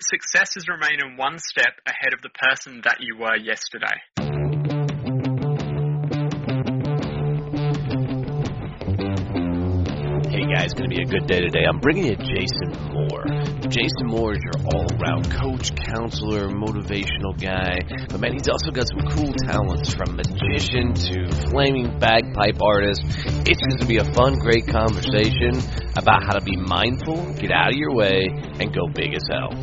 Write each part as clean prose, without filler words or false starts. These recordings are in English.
Success is remaining one step ahead of the person that you were yesterday. Hey guys, going to be a good day today. I'm bringing you Jason Moore. Jason Moore is your all-around coach, counselor, motivational guy. But man, he's also got some cool talents, from magician to flaming bagpipe artist. It's going to be a fun, great conversation about how to be mindful, get out of your way, and go big as hell.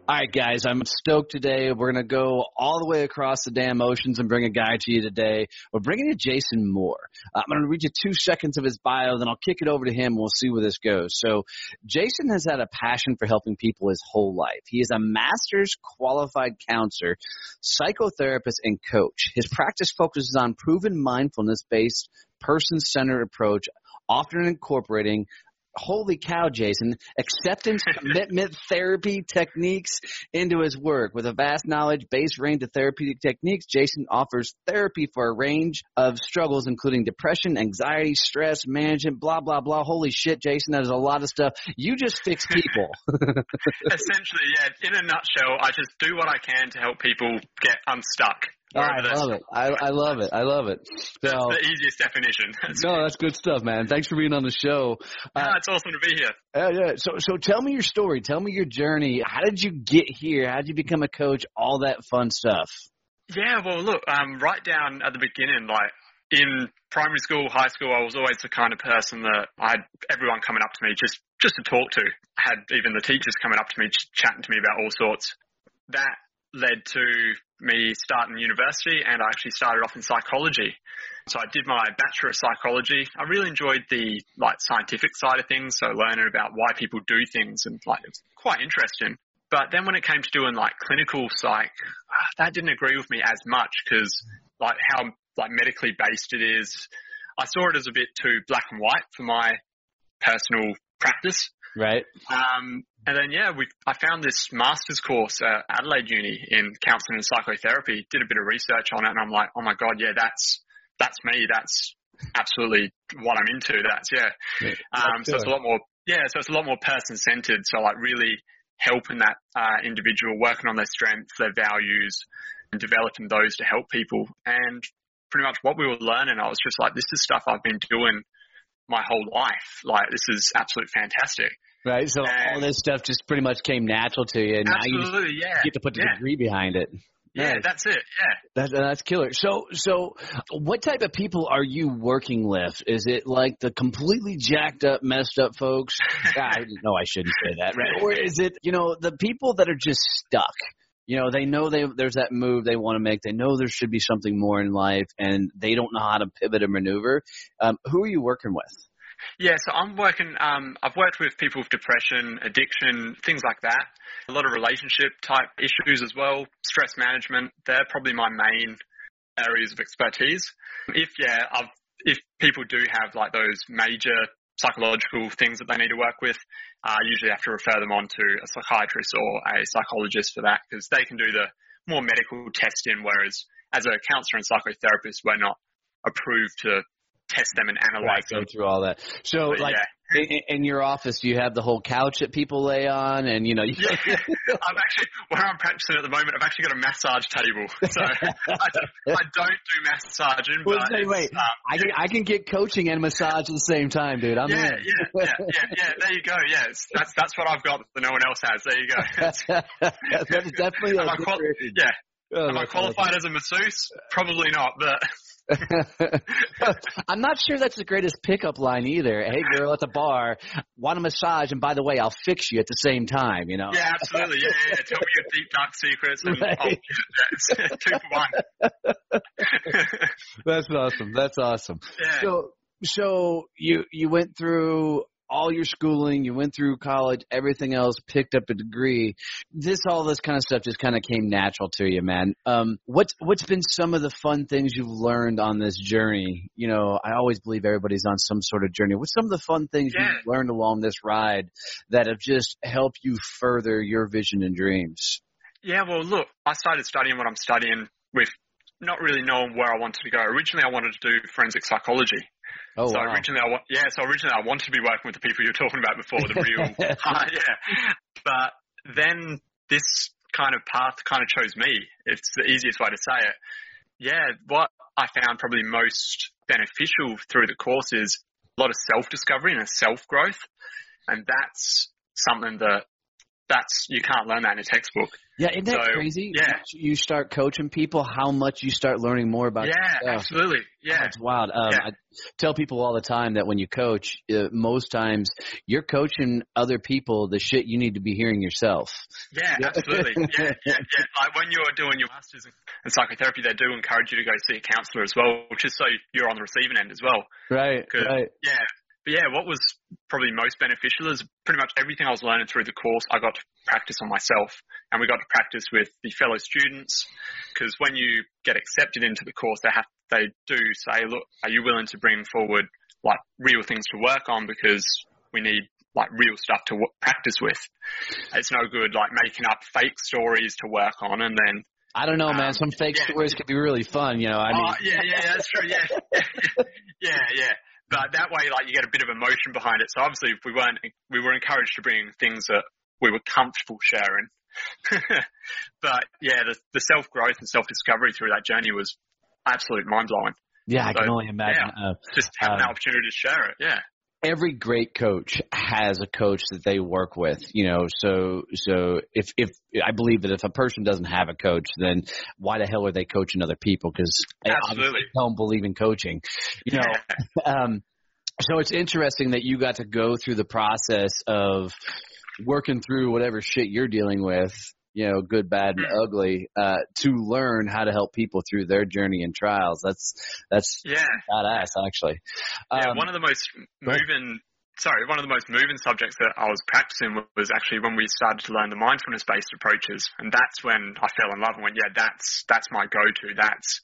All right, guys, I'm stoked today. We're going to go all the way across the damn oceans and bring a guy to you today. We're bringing you Jason Moore. I'm going to read you 2 seconds of his bio, then I'll kick it over to him, and we'll see where this goes. So Jason has had a passion for helping people his whole life. He is a master's qualified counselor, psychotherapist, and coach. His practice focuses on proven mindfulness-based, person-centered approach, often incorporating holy cow, Jason, acceptance, commitment, therapy techniques into his work. With a vast knowledge-based range of therapeutic techniques, Jason offers therapy for a range of struggles, including depression, anxiety, stress, management, blah, blah, blah. Holy shit, Jason, that is a lot of stuff. You just fix people. Essentially, yeah. In a nutshell, I just do what I can to help people get unstuck. I love it. I love it. I love it. So, that's the easiest definition. No, that's good stuff, man. Thanks for being on the show. It's awesome to be here. Yeah. So tell me your story. Tell me your journey. How did you get here? How did you become a coach? All that fun stuff. Yeah, well, look, right down at the beginning, like in primary school, high school, I was always the kind of person that I had everyone coming up to me just to talk to. I had even the teachers coming up to me, chatting to me about all sorts. That led to me starting university, and I actually started off in psychology. So I did my Bachelor of Psychology. I really enjoyed the scientific side of things, so learning about why people do things, and it's quite interesting. But then when it came to doing clinical psych, that didn't agree with me as much, because how medically based it is, I saw it as a bit too black and white for my personal practice. Right. And then, I found this master's course at Adelaide Uni in Counselling and Psychotherapy, did a bit of research on it, and I'm like, oh my God, yeah, that's me. That's absolutely what I'm into. So it's a lot more, so it's a lot more person-centered. So really helping that individual, working on their strengths, their values, and developing those to help people. And pretty much what we were learning, I was just like, this is stuff I've been doing my whole life. This is absolutely fantastic. Right, so all this stuff just pretty much came natural to you, and now you just get to put the degree behind it. Yeah, that's it, yeah. That's killer. So what type of people are you working with? Is it like the completely jacked up, messed up folks? No, I shouldn't say that, right? Or is it, the people that are just stuck? They know there's that move they want to make. They know there should be something more in life, and they don't know how to pivot and maneuver. Who are you working with? Yeah, so I'm working, I've worked with people with depression, addiction, things like that. A lot of relationship type issues as well, stress management. They're probably my main areas of expertise. If people do have those major psychological things that they need to work with, I usually have to refer them on to a psychiatrist or a psychologist for that, because they can do the more medical testing, whereas as a counsellor and psychotherapist, we're not approved to test them and analyze them. Go through all that. So, in your office, do you have the whole couch that people lay on? And, I'm actually, where I'm practicing at the moment, I've actually got a massage table. So, I don't do massaging, but... I can get coaching and massage at the same time, dude. I'm in. Yeah. There you go. Yeah, that's what I've got that no one else has. There you go. That's definitely Am I qualified as a masseuse? Probably not, but... I'm not sure that's the greatest pickup line either. Hey, girl at the bar, want a massage, and by the way, I'll fix you at the same time, Yeah, absolutely. Yeah. Tell me your deep, dark secrets, and it's 2 for 1. That's awesome. Yeah. So you went through all your schooling, you went through college, everything else, picked up a degree. All this kind of stuff just kind of came natural to you, man. What's been some of the fun things you've learned on this journey? I always believe everybody's on some sort of journey. What's some of the fun things you've learned along this ride that have just helped you further your vision and dreams? Yeah, well, look, I started studying what I'm studying with not really knowing where I wanted to go. Originally, I wanted to do forensic psychology. Oh, so wow. originally, I wanted to be working with the people you were talking about before, the real, But then this kind of path kind of chose me. It's the easiest way to say it. Yeah, what I found probably most beneficial through the course is a lot of self-discovery and self-growth. And that's something you can't learn that in a textbook. Yeah, isn't that crazy? Yeah. You start coaching people, how much you start learning more about yourself. Absolutely. Yeah. Oh, it's wild. I tell people all the time that when you coach, most times you're coaching other people the shit you need to be hearing yourself. Yeah, absolutely. Yeah. Like when you're doing your master's in psychotherapy, they do encourage you to go see a counsellor as well, just so you're on the receiving end as well. Right. Yeah. But yeah, what was probably most beneficial is pretty much everything I was learning through the course, I got to practice on myself, and we got to practice with the fellow students, because when you get accepted into the course, they do say, look, are you willing to bring forward like real things to work on, because we need like real stuff to practice with. It's no good like making up fake stories to work on and then I don't know, man. Some fake stories could be really fun, you know. That's true. Yeah. But that way, like, you get a bit of emotion behind it. So obviously, if we were encouraged to bring things that we were comfortable sharing. But yeah, the self-growth and self-discovery through that journey was absolute mind-blowing. Yeah, I can only imagine. Just having the opportunity to share it. Yeah. Every great coach has a coach that they work with, you know, so if I believe that if a person doesn't have a coach, then why the hell are they coaching other people? Because I obviously don't believe in coaching, you know. So it's interesting that you got to go through the process of working through whatever shit you're dealing with, you know, good, bad, and ugly, to learn how to help people through their journey and trials. That's badass, actually. One of the most moving subjects that I was practicing was actually when we started to learn the mindfulness-based approaches, and that's when I fell in love and went, that's my go-to. That's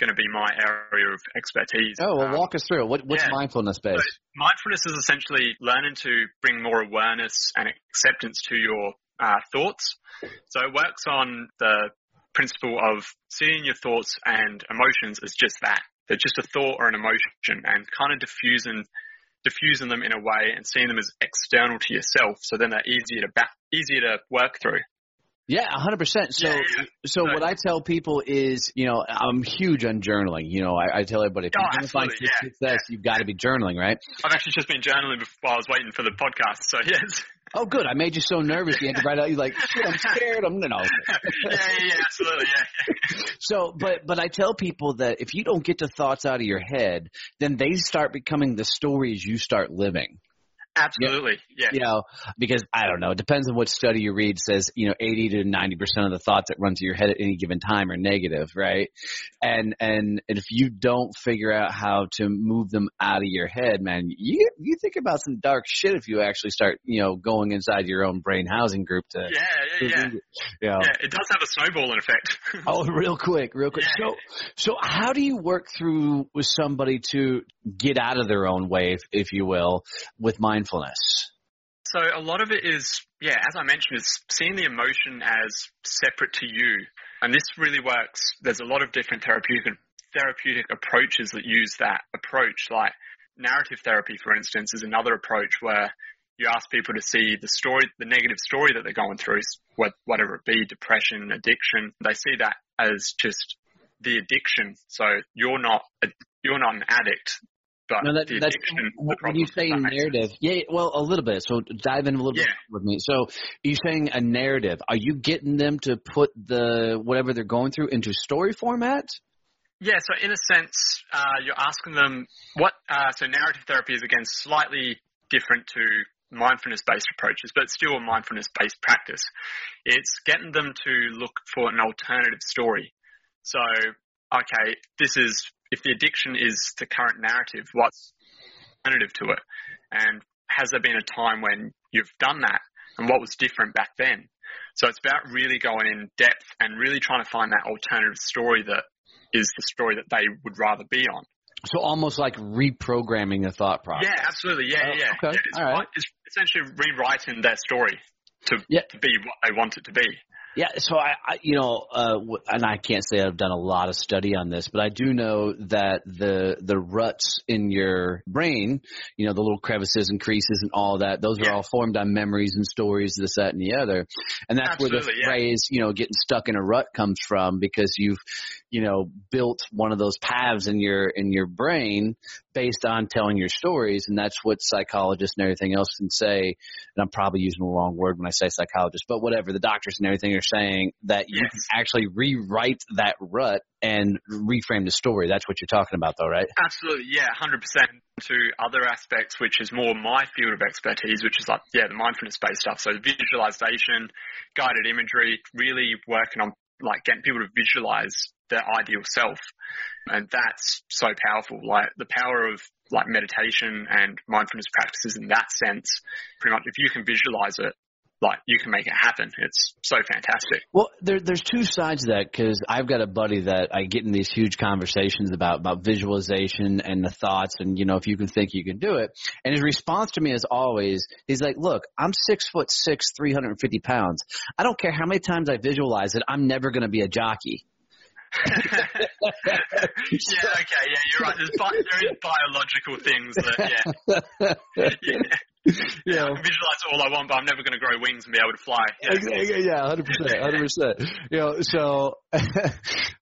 going to be my area of expertise. Oh, well, walk us through it. What's mindfulness-based? So mindfulness is essentially learning to bring more awareness and acceptance to your thoughts. So it works on the principle of seeing your thoughts and emotions as just that. They're just a thought or an emotion, and kind of diffusing them in a way and seeing them as external to yourself. So then they're easier to work through. Yeah, 100%. So what I tell people is, you know, I'm huge on journaling. You know, I tell everybody, if you want to find success, you've got to be journaling, right? I've actually just been journaling while I was waiting for the podcast. So yes. Oh, good. I made you so nervous you had to write out. You're like, shit, I'm scared. Yeah, absolutely, yeah. So, but I tell people that if you don't get the thoughts out of your head, then they start becoming the stories you start living. Absolutely, yeah. You know, because I don't know, it depends on what study you read. Says, you know, 80 to 90% of the thoughts that run through your head at any given time are negative, right? And if you don't figure out how to move them out of your head, man, you think about some dark shit if you actually start, you know, going inside your own brain housing group to. Yeah. Yeah, it does have a snowballing effect. Oh, real quick. Yeah. So how do you work through with somebody to get out of their own way, if you will, with mindfulness? So a lot of it is, as I mentioned, is seeing the emotion as separate to you. And this really works. There's a lot of different therapeutic approaches that use that approach. Like narrative therapy, for instance, is another approach where you ask people to see the negative story that they're going through, whatever it be, depression, addiction. They see that as just the addiction. So you're not an addict. But that's when you say narrative. Yeah, well, a little bit. So dive in a little bit with me. So you're saying a narrative. Are you getting them to put whatever they're going through into story format? Yeah. So in a sense, you're asking them what. So narrative therapy is again slightly different to mindfulness-based approaches, but it's still a mindfulness-based practice. It's getting them to look for an alternative story. So, okay, if the addiction is the current narrative, what's the alternative to it? And has there been a time when you've done that? And what was different back then? So it's about really going in depth and really trying to find that alternative story that is the story that they would rather be on. So almost like reprogramming the thought process. Yeah, absolutely. Yeah. Okay. All right. It's essentially rewriting their story to be what they want it to be. Yeah, so and I can't say I've done a lot of study on this, but I do know that the ruts in your brain, the little crevices and creases and all that, those are all formed on memories and stories, this, that, and the other. And that's where the phrase, getting stuck in a rut comes from, because you've, built one of those paths in your brain based on telling your stories. And that's what psychologists and everything else can say. And I'm probably using the wrong word when I say psychologist, but whatever, the doctors and everything are saying that you can actually rewrite that rut and reframe the story. That's what you're talking about, though, right? Absolutely, yeah, 100%. To other aspects, which is more my field of expertise, which is the mindfulness-based stuff. So visualization, guided imagery, really working on getting people to visualize their ideal self. And that's so powerful. The power of meditation and mindfulness practices in that sense, pretty much if you can visualize it, you can make it happen. It's so fantastic. Well, there's two sides to that, because I've got a buddy that I get in these huge conversations about visualization and the thoughts and, if you can think, you can do it. And his response to me is always, he's like, look, I'm 6'6", 350 pounds. I don't care how many times I visualize it. I'm never going to be a jockey. You're right. There is biological things that, I can visualize all I want, but I'm never going to grow wings and be able to fly. Yeah, 100%. So,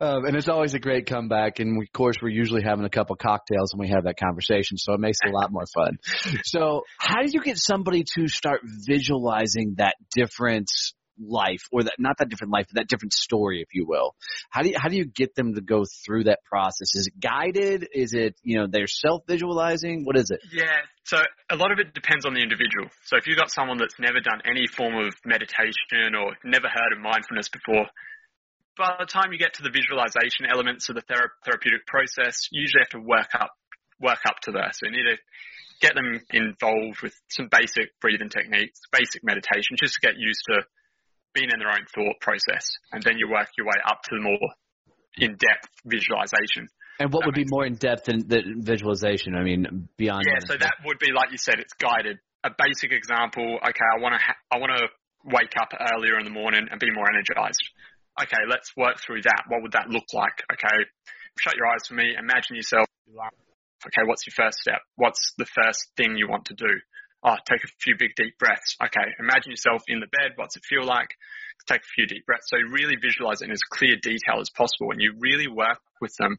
and it's always a great comeback. And of course, we're usually having a couple cocktails when we have that conversation, so it makes it a lot more fun. So, how do you get somebody to start visualizing that different life, or not that different life, but that different story, if you will? How do you get them to go through that process? Is it guided? Is it, they're self-visualizing? What is it? Yeah. So a lot of it depends on the individual. So if you've got someone that's never done any form of meditation or never heard of mindfulness before, by the time you get to the visualization elements of the therapeutic process, you usually have to work up to that. So you need to get them involved with some basic breathing techniques, basic meditation, just to get used to being in their own thought process, and then you work your way up to the more in-depth visualization. And what would be more in-depth than the visualization? I mean, beyond. Yeah, so that would be, like you said, it's guided. A basic example, okay, I want to wake up earlier in the morning and be more energized. Okay, let's work through that. What would that look like? Okay, shut your eyes for me. Imagine yourself. Okay, what's your first step? What's the first thing you want to do? Take a few big deep breaths. Okay, imagine yourself in the bed. What's it feel like? Take a few deep breaths. So you really visualize it in as clear detail as possible, and you really work with them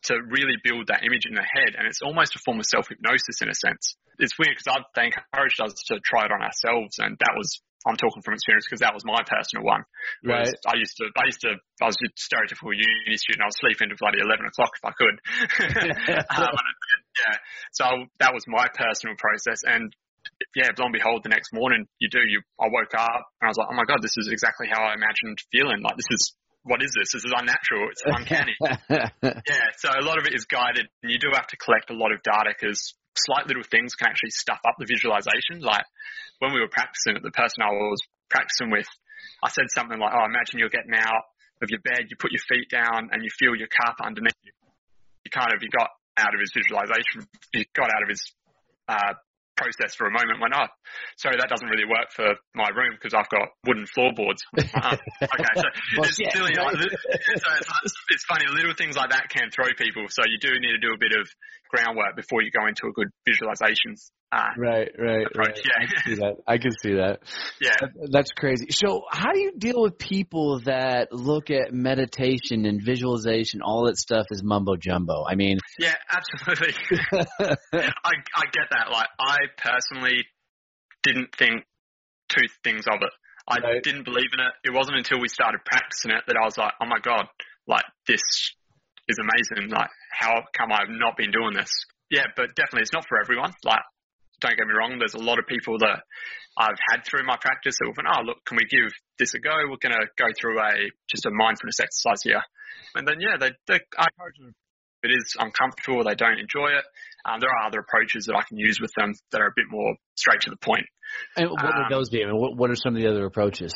to really build that image in their head. And it's almost a form of self-hypnosis in a sense. It's weird because they encouraged us to try it on ourselves, and that was, I'm talking from experience because that was my personal one. Right. I was a stereotypical uni student. I was sleeping to bloody 11 o'clock if I could. So that was my personal process. And lo and behold, the next morning I woke up and I was like, oh my God, this is exactly how I imagined feeling. What is this? This is unnatural. It's uncanny. So a lot of it is guided, and you do have to collect a lot of data because slight little things can actually stuff up the visualization. Like when we were practicing it, the person I was practicing with, I said something like, imagine you're getting out of your bed, you put your feet down and you feel your cup underneath you. You got out of his visualization. He got out of his, process for a moment, went, sorry, that doesn't really work for my room because I've got wooden floorboards. Okay, so it's silly. Right? It's funny, little things like that can throw people. So you do need to do a bit of groundwork before you go into a good visualization right. approach. Yeah. I can see that. Yeah. That's crazy. So how do you deal with people that look at meditation and visualization, all that stuff is mumbo jumbo? I mean. Yeah, absolutely. I get that. I personally didn't think two things of it. I didn't believe in it. It wasn't until we started practicing it that I was like, oh my God, this is amazing. How come I've not been doing this? Yeah, but definitely it's not for everyone. Don't get me wrong. There's a lot of people that I've had through my practice that have gone, look, can we give this a go? We're going to go through just a mindfulness exercise here. And then, I encourage them. If it is uncomfortable, they don't enjoy it. There are other approaches that I can use with them that are a bit more straight to the point. And what would those be? I mean, what are some of the other approaches?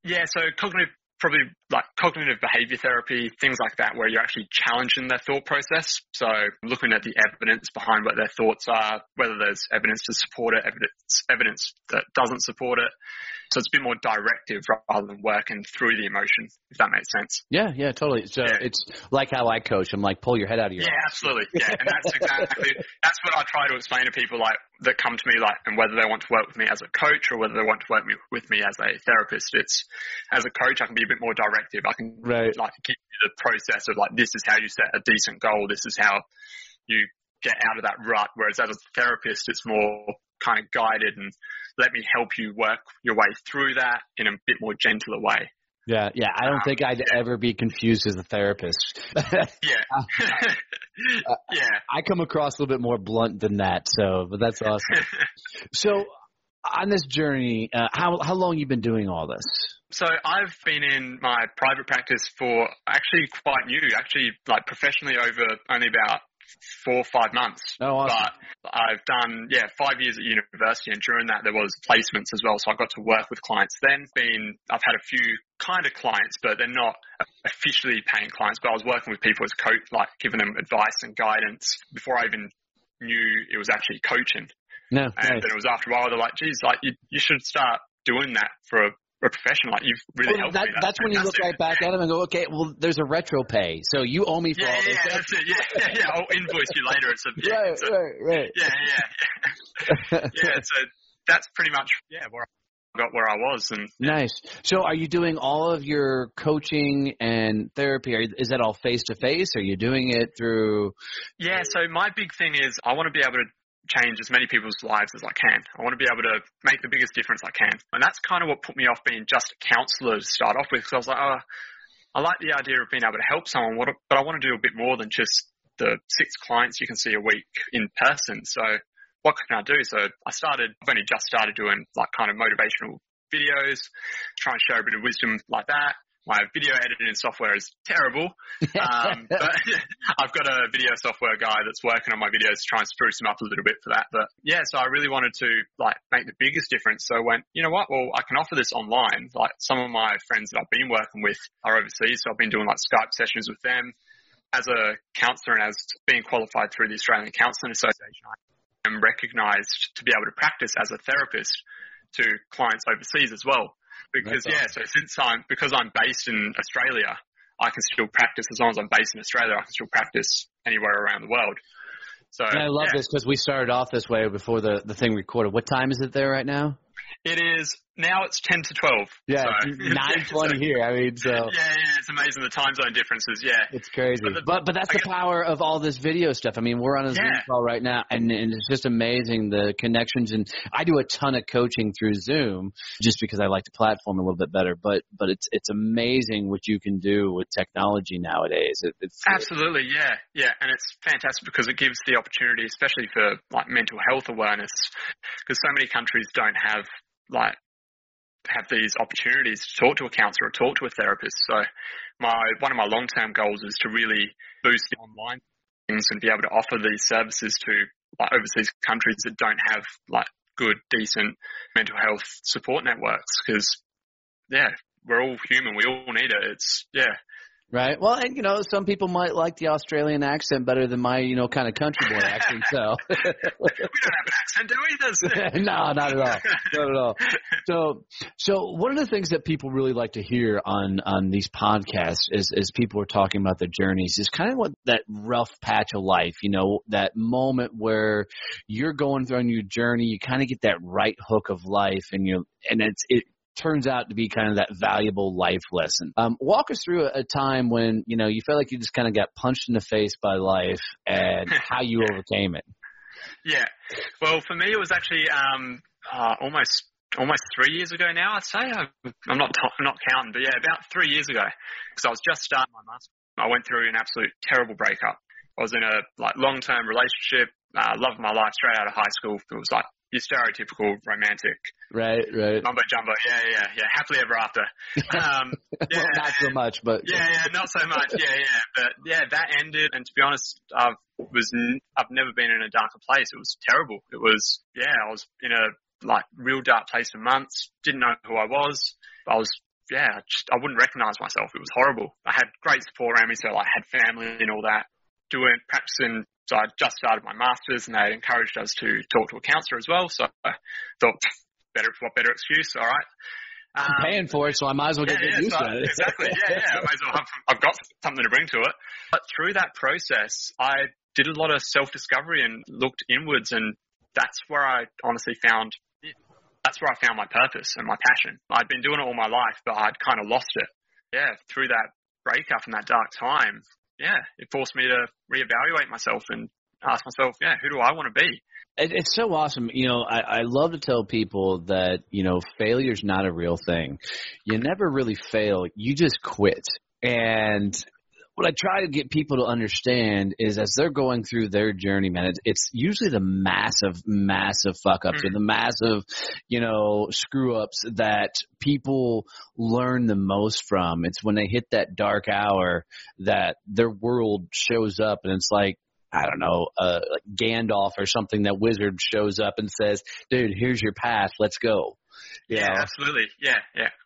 Yeah, so cognitive, probably like cognitive behavior therapy, things like that, where you're actually challenging their thought process. So looking at the evidence behind what their thoughts are, whether there's evidence to support it, evidence that doesn't support it. So it's a bit more directive rather than working through the emotion, if that makes sense. Yeah, totally. So it's like how I coach. I'm like, pull your head out of your Yeah, absolutely. Yeah, and that's exactly, that's what I try to explain to people like that come to me, like, and whether they want to work with me as a coach or whether they want to work with me as a therapist. It's, as a coach, I can be a bit more directive. I can like give you the process of like, this is how you set a decent goal. This is how you get out of that rut. Whereas as a therapist, it's more kind of guided and let me help you work your way through that in a bit more gentler way. Yeah. I don't think I'd ever be confused as a therapist. Yeah. I come across a little bit more blunt than that, but that's awesome. So on this journey, how long you been doing all this? So I've been in my private practice for actually quite new, like professionally over only about 4 or 5 months. Oh, awesome. But I've done, 5 years at university, and during that there was placements as well. So I got to work with clients then. I've had a few kind of clients, but they're not officially paying clients, but I was working with people as coach, like giving them advice and guidance before I even knew it was actually coaching. No, and then it was after a while, they're like, geez, like you should start doing that for a profession. Like you've really helped me. That's when you look right back at them and go, okay, well, there's a retro pay, so you owe me for all this. Yeah, that's it. Yeah. I'll invoice you later. Right. Yeah. So that's pretty much where I got where I was. And nice. So are you doing all of your coaching and therapy? Is that all face to face? Are you doing it through? Yeah. So my big thing is I want to be able to change as many people's lives as I can. I want to be able to make the biggest difference I can. And that's kind of what put me off being just a counsellor to start off with. Because I was like, I like the idea of being able to help someone, but I want to do a bit more than just the 6 clients you can see a week in person. So what can I do? So I've only just started doing like kind of motivational videos, try and share a bit of wisdom like that. My video editing software is terrible, but I've got a video software guy that's working on my videos to try and spruce them up a little bit for that. But so I really wanted to like make the biggest difference. So I went, you know what? Well, I can offer this online. Like some of my friends that I've been working with are overseas, so I've been doing like Skype sessions with them. As a counsellor and as being qualified through the Australian Counselling Association, I am recognised to be able to practice as a therapist to clients overseas as well. Because because I'm based in Australia, I can still practice. As long as I'm based in Australia, I can still practice anywhere around the world. So and I love this because we started off this way before the thing recorded. What time is it there right now? It is now. It's 10 to 12. Yeah, so, 9:20 here. I mean, so it's amazing the time zone differences. Yeah, it's crazy. But that's the power of all this video stuff. I mean, we're on a Zoom call right now, and it's just amazing the connections. And I do a ton of coaching through Zoom just because I like the platform a little bit better. But it's amazing what you can do with technology nowadays. It's absolutely, yeah, and it's fantastic because it gives the opportunity, especially for like mental health awareness, because so many countries don't have these opportunities to talk to a counsellor or talk to a therapist. So one of my long-term goals is to really boost the online things and be able to offer these services to like overseas countries that don't have like good, decent mental health support networks. Because we're all human. We all need it. Right. Well, and, some people might like the Australian accent better than my, kind of country boy accent. So we don't have an accent, do we? No, not at all. Not at all. So one of the things that people really like to hear on these podcasts is people are talking about their journeys is kind of what that rough patch of life, that moment where you're going through on your journey, you kind of get that right hook of life and it turns out to be kind of that valuable life lesson. Walk us through a time when, you felt like you just kind of got punched in the face by life and how you overcame it. Yeah. Well, for me, it was actually almost 3 years ago now, I'd say. I'm not counting, but about 3 years ago, because I was just starting my master's. I went through an absolute terrible breakup. I was in a long-term relationship, loved my life straight out of high school. It was like your stereotypical romantic. Right. Mumbo jumbo. Yeah. Happily ever after. Well, not so much, but. Yeah, not so much. Yeah. But that ended. And to be honest, I've never been in a darker place. It was terrible. It was, I was in a real dark place for months. Didn't know who I was. I was I wouldn't recognize myself. It was horrible. I had great support around me, so I had family and all that. Practicing. So I just started my master's, and they encouraged us to talk to a counsellor as well. So I thought, what better excuse? All right. I'm paying for it, so I might as well get used to it. Exactly. I might as well I've got something to bring to it. But through that process, I did a lot of self-discovery and looked inwards, and that's where I honestly found my purpose and my passion. I'd been doing it all my life, but I'd kind of lost it. Yeah, through that breakup and that dark time, it forced me to reevaluate myself and ask myself, who do I want to be? It's so awesome. I love to tell people that, failure's not a real thing. You never really fail. You just quit. And what I try to get people to understand is as they're going through their journey, man, it's usually the massive fuck-ups or the massive, screw-ups that people learn the most from. It's when they hit that dark hour that their world shows up, and it's like, I don't know, like Gandalf or something, that wizard shows up and says, dude, here's your path. Let's go. Yeah, absolutely. Yeah.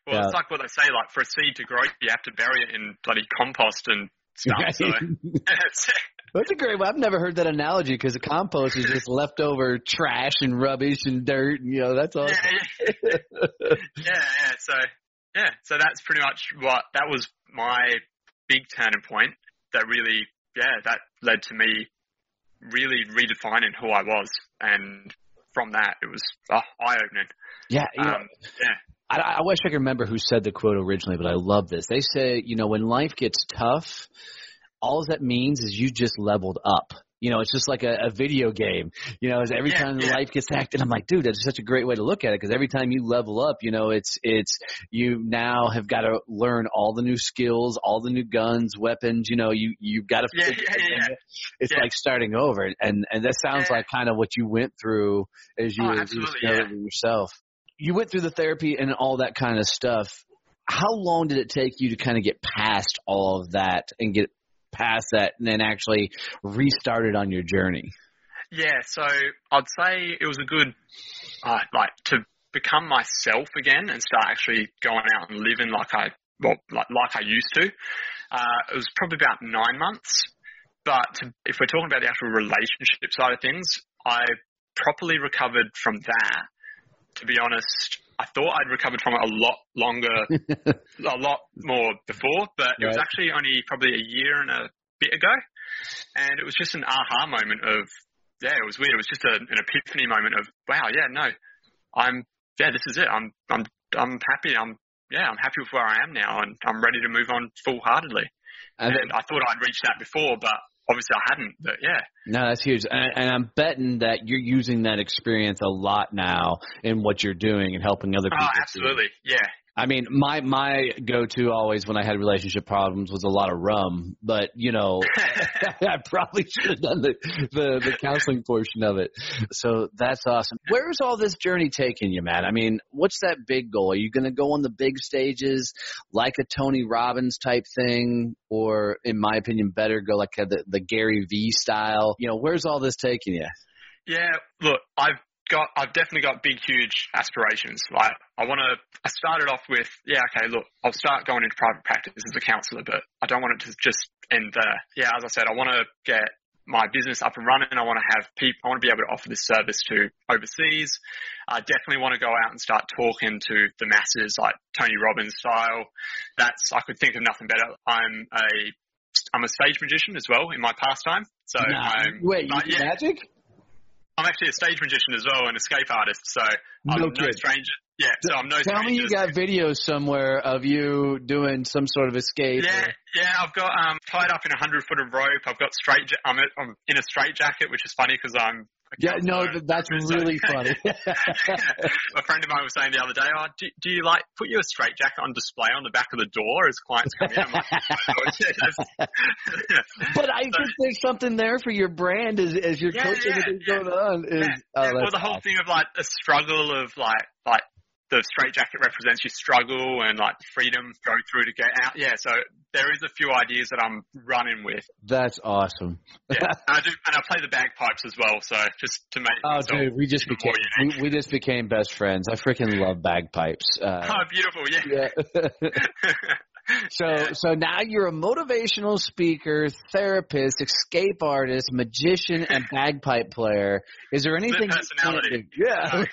Well, it's like what they say, like for a seed to grow, you have to bury it in bloody compost and stuff. So that's a great one. I've never heard that analogy because the compost is just leftover trash and rubbish and dirt. And, that's awesome. So that's pretty much that was my big turning point that really, that led to me really redefining who I was. And from that, it was eye-opening. Yeah. I wish I could remember who said the quote originally, but I love this. They say, when life gets tough, all that means is you just leveled up. It's just like a video game. Every time life gets hectic, I'm like, dude, that's such a great way to look at it, because every time you level up, it's you now have got to learn all the new skills, all the new guns, weapons. You've got to. It's like starting over, and that sounds like kind of what you went through as you discovered yourself. You went through the therapy and all that kind of stuff. How long did it take you to kind of get past all of that and get past that and then actually restarted on your journey? So I'd say it was a good, to become myself again and start actually going out and living like I used to. It was probably about 9 months. But if we're talking about the actual relationship side of things, I properly recovered from that. To be honest, I thought I'd recovered from it a lot longer, a lot more before, but it was actually only probably a year and a bit ago. And it was just an aha moment of, it was weird. It was just an epiphany moment of, wow, this is it. I'm happy. I'm happy with where I am now, and I'm ready to move on full-heartedly. And I thought I'd reached that before, but obviously I hadn't, but No, that's huge. And I'm betting that you're using that experience a lot now in what you're doing and helping other people. Oh, absolutely. I mean, my go-to always when I had relationship problems was a lot of rum, but I probably should have done the counseling portion of it. So that's awesome. Where's all this journey taking you, man? I mean, what's that big goal? Are you going to go on the big stages like a Tony Robbins type thing, or in my opinion, better go like the Gary V style? Where's all this taking you? Yeah, look, I've definitely got big, huge aspirations. Like I started off with, I'll start going into private practice as a counsellor, but I don't want it to just end there. Yeah, as I said, I want to get my business up and running. I want to be able to offer this service to overseas. I definitely want to go out and start talking to the masses like Tony Robbins style. I could think of nothing better. I'm a stage magician as well in my pastime. So you do magic? I'm actually a stage magician as well, and escape artist, so I'm no stranger. Yeah, so I'm no stranger. Tell me you got videos somewhere of you doing some sort of escape. Yeah, I've got tied up in 100-foot of rope. I've got I'm in a straight jacket, which is funny because I'm that's really funny. A friend of mine was saying the other day, do you put your straight jacket on display on the back of the door as clients come in? But I think there's something there for your brand as you're coaching everything going on. The whole thing of a struggle of the straitjacket represents your struggle and like freedom go through to get out. Yeah, so there is a few ideas that I'm running with. That's awesome. Yeah, and I play the bagpipes as well. So just to make dude, we just became best friends. I freaking love bagpipes. Beautiful, yeah. So now you're a motivational speaker, therapist, escape artist, magician, and bagpipe player. Is there anything? Personality. Yeah.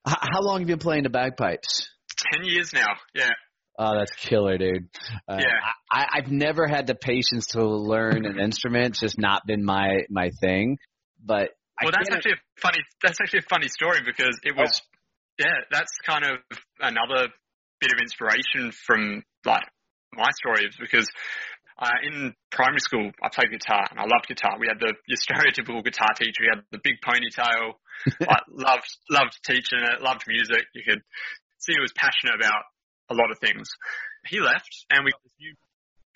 How long have you been playing the bagpipes? 10 years now. Yeah. Oh, that's killer, dude. I've never had the patience to learn an instrument. It's just not been my thing. But that's actually a funny story because it was that's kind of another bit of inspiration from like my story is because in primary school I played guitar and I loved guitar. We had your stereotypical guitar teacher. He had the big ponytail. I loved teaching it, loved music. You could see he was passionate about a lot of things. He left and we got this new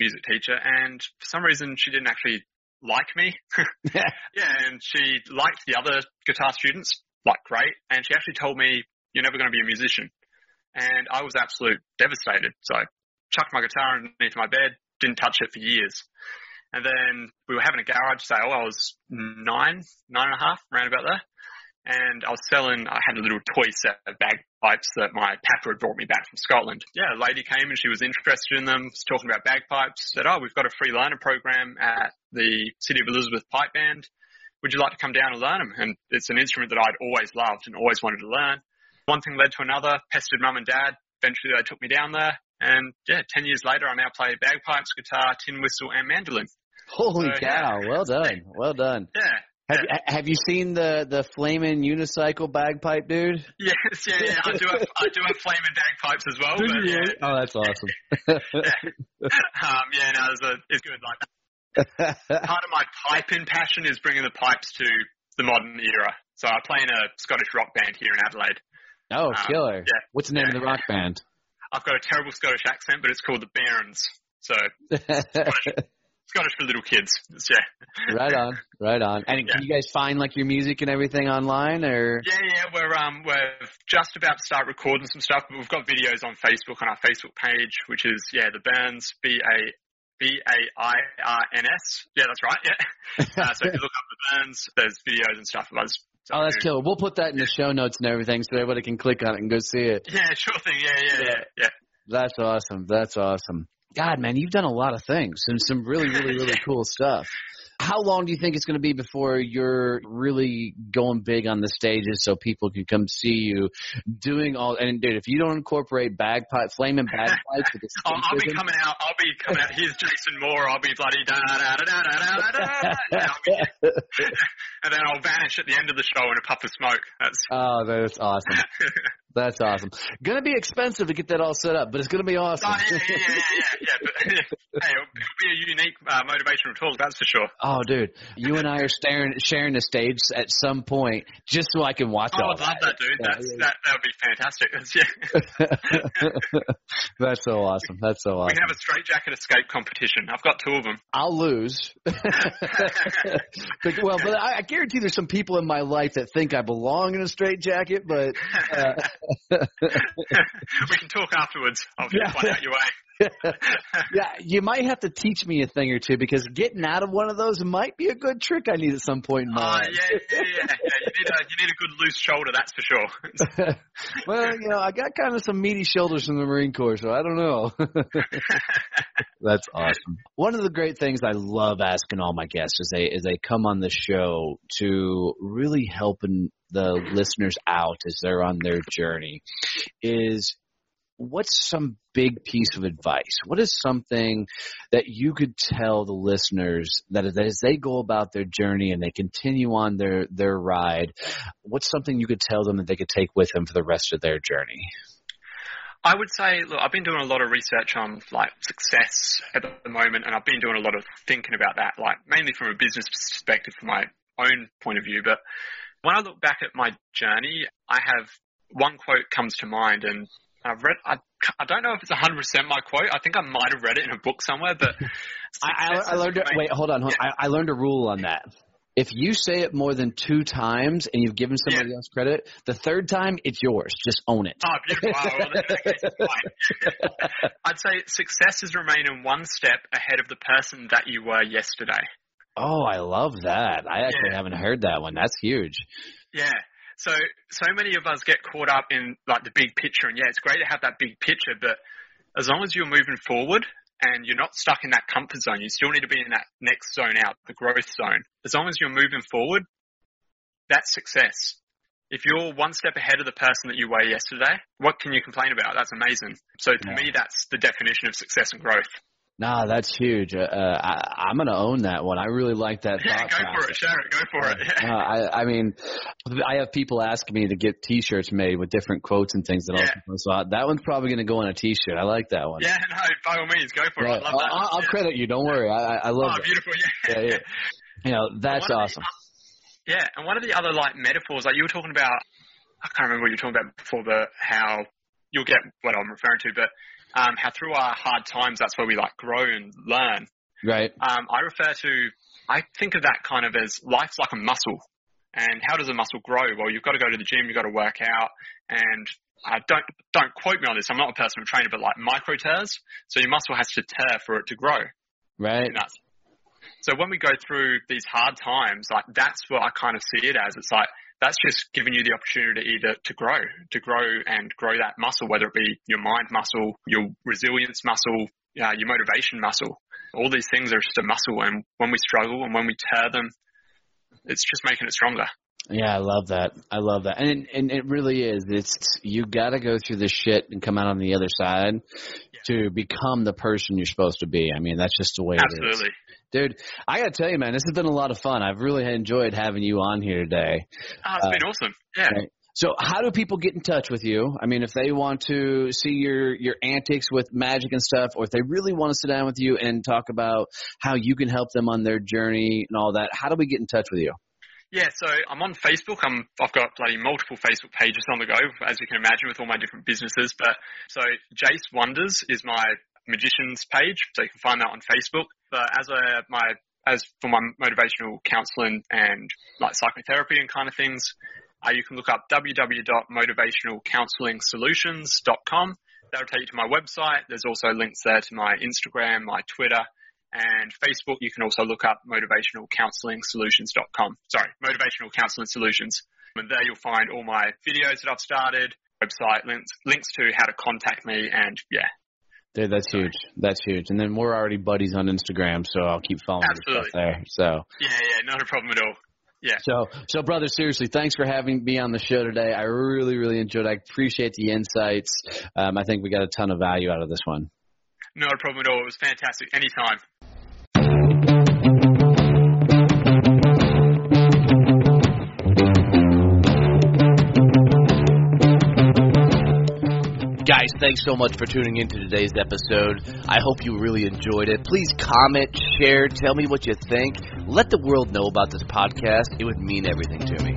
music teacher and for some reason she didn't actually like me. And she liked the other guitar students like great and she actually told me, "You're never going to be a musician." And I was absolutely devastated. So I chucked my guitar underneath my bed, didn't touch it for years. And then we were having a garage sale. I was 9 and a half, around about there. And I had a little toy set of bagpipes that my papa had brought me back from Scotland. Yeah, a lady came and she was interested in them, was talking about bagpipes, said, we've got a free learner program at the City of Elizabeth Pipe Band. Would you like to come down and learn them? And it's an instrument that I'd always loved and always wanted to learn. One thing led to another, pestered mum and dad. Eventually they took me down there. And 10 years later, I now play bagpipes, guitar, tin whistle, and mandolin. Holy cow. Yeah. Well done. Well done. Yeah. Have you seen the flaming unicycle bagpipe, dude? Yes, yeah. I do have flaming bagpipes as well. But, yeah. Oh, that's awesome. It's good like that. Part of my piping passion is bringing the pipes to the modern era. So I play in a Scottish rock band here in Adelaide. Oh, killer. Yeah. What's the name of the rock band? I've got a terrible Scottish accent, but it's called the Barons. So Scottish for little kids. Yeah. Right on. And can you guys find like your music and everything online or? Yeah. We're just about to start recording some stuff, but we've got videos on Facebook on our Facebook page, which is the Barons, Bairns. Yeah, that's right. Yeah. So if you look up the Barons, there's videos and stuff of us. Oh, that's killer. We'll put that in the show notes and everything so everybody can click on it and go see it. Yeah, sure thing. Yeah. That's awesome. God, man, you've done a lot of things and some really, really, really cool stuff. How long do you think it's going to be before you're really going big on the stages so people can come see you doing all? And dude, if you don't incorporate flaming bagpipes with the I'll be coming out. Here's Jason Moore. I'll be bloody da da da da da da da. And then I'll vanish at the end of the show in a puff of smoke. That's awesome. That's awesome. Going to be expensive to get that all set up, but it's going to be awesome. Yeah. But hey, it'll be a unique motivational talk, that's for sure. Oh, dude, you and I are sharing the stage at some point just so I can watch all that. I love that, dude. That would be fantastic. That's so awesome. We can have a straitjacket escape competition. I've got 2 of them. I'll lose. But I guarantee there's some people in my life that think I belong in a straitjacket, but... We can talk afterwards. I'll find out your way. Yeah, you might have to teach me a thing or two because getting out of one of those might be a good trick I need at some point in my life. Yeah. You need a good loose shoulder, that's for sure. Well, I got kind of some meaty shoulders from the Marine Corps, so I don't know. That's awesome. One of the great things I love asking all my guests as they come on the show to really helping the listeners out as they're on their journey is what's some big piece of advice? What is something that you could tell the listeners that as they go about their journey and they continue on their ride, what's something you could tell them that they could take with them for the rest of their journey? I would say, look, I've been doing a lot of research on like success at the moment, and I've been doing a lot of thinking about that, like mainly from a business perspective from my own point of view. But when I look back at my journey, I have one quote comes to mind, and I've read, I don't know if it's 100% my quote. I think I might have read it in a book somewhere, but I learned, wait, hold on. I learned a rule on that. If you say it more than 2 times and you've given somebody else credit, the 3rd time, it's yours. Just own it. Oh, beautiful. Oh, well, in that case, it's fine. I'd say success is remaining 1 step ahead of the person that you were yesterday. Oh, I love that. I actually haven't heard that one. That's huge. Yeah. So many of us get caught up in like the big picture, and it's great to have that big picture, but as long as you're moving forward and you're not stuck in that comfort zone, you still need to be in that next zone out, the growth zone. As long as you're moving forward, that's success. If you're 1 step ahead of the person that you were yesterday, what can you complain about? That's amazing. So to me, that's the definition of success and growth. No, that's huge. I'm going to own that one. I really like that thought process. Go for it. Share it. Go for it. I mean, I have people ask me to get T-shirts made with different quotes and things. So that one's probably going to go on a T-shirt. I like that one. Yeah, no, by all means, go for it. I love that. I'll credit you. Don't worry. I love it. Oh, beautiful. Yeah. You know, that's awesome. And one of the other like metaphors, like you were talking about, I can't remember what you were talking about before, but how you'll get what I'm referring to, but how through our hard times, that's where we like grow and learn. Right. I think of that kind of as life's like a muscle. And how does a muscle grow? Well, you've got to go to the gym, you've got to work out, and don't quote me on this. I'm not a personal trainer, but like micro tears. So your muscle has to tear for it to grow. Right. So when we go through these hard times, like that's what I kind of see it as. It's like, that's just giving you the opportunity to grow and grow that muscle, whether it be your mind muscle, your resilience muscle, your motivation muscle. All these things are just a muscle, and when we struggle and when we tear them, it's just making it stronger. Yeah, I love that. And it really is. You got to go through this shit and come out on the other side to become the person you're supposed to be. I mean, that's just the way it is. Absolutely. Dude, I got to tell you, man, this has been a lot of fun. I've really enjoyed having you on here today. Oh, it's been awesome. Yeah. Right. So how do people get in touch with you? I mean, if they want to see your antics with magic and stuff, or if they really want to sit down with you and talk about how you can help them on their journey and all that, how do we get in touch with you? Yeah, so I'm on Facebook. I've got bloody multiple Facebook pages on the go, as you can imagine, with all my different businesses. But so Jace Wonders is my magician's page, so you can find that on Facebook. But as for my motivational counselling and like psychotherapy and kind of things, you can look up www.motivationalcounsellingsolutions.com. That'll take you to my website. There's also links there to my Instagram, my Twitter, and Facebook. You can also look up motivationalcounsellingsolutions.com. Sorry, Motivational Counselling Solutions. And there you'll find all my videos that I've started, website links to how to contact me, and Dude, that's huge. That's huge. And then we're already buddies on Instagram, so I'll keep following your stuff there. So not a problem at all. Yeah. So brother, seriously, thanks for having me on the show today. I really, really enjoyed it. I appreciate the insights. I think we got a ton of value out of this one. Not a problem at all. It was fantastic. Anytime. Guys, thanks so much for tuning into today's episode. I hope you really enjoyed it. Please comment, share, tell me what you think. Let the world know about this podcast. It would mean everything to me.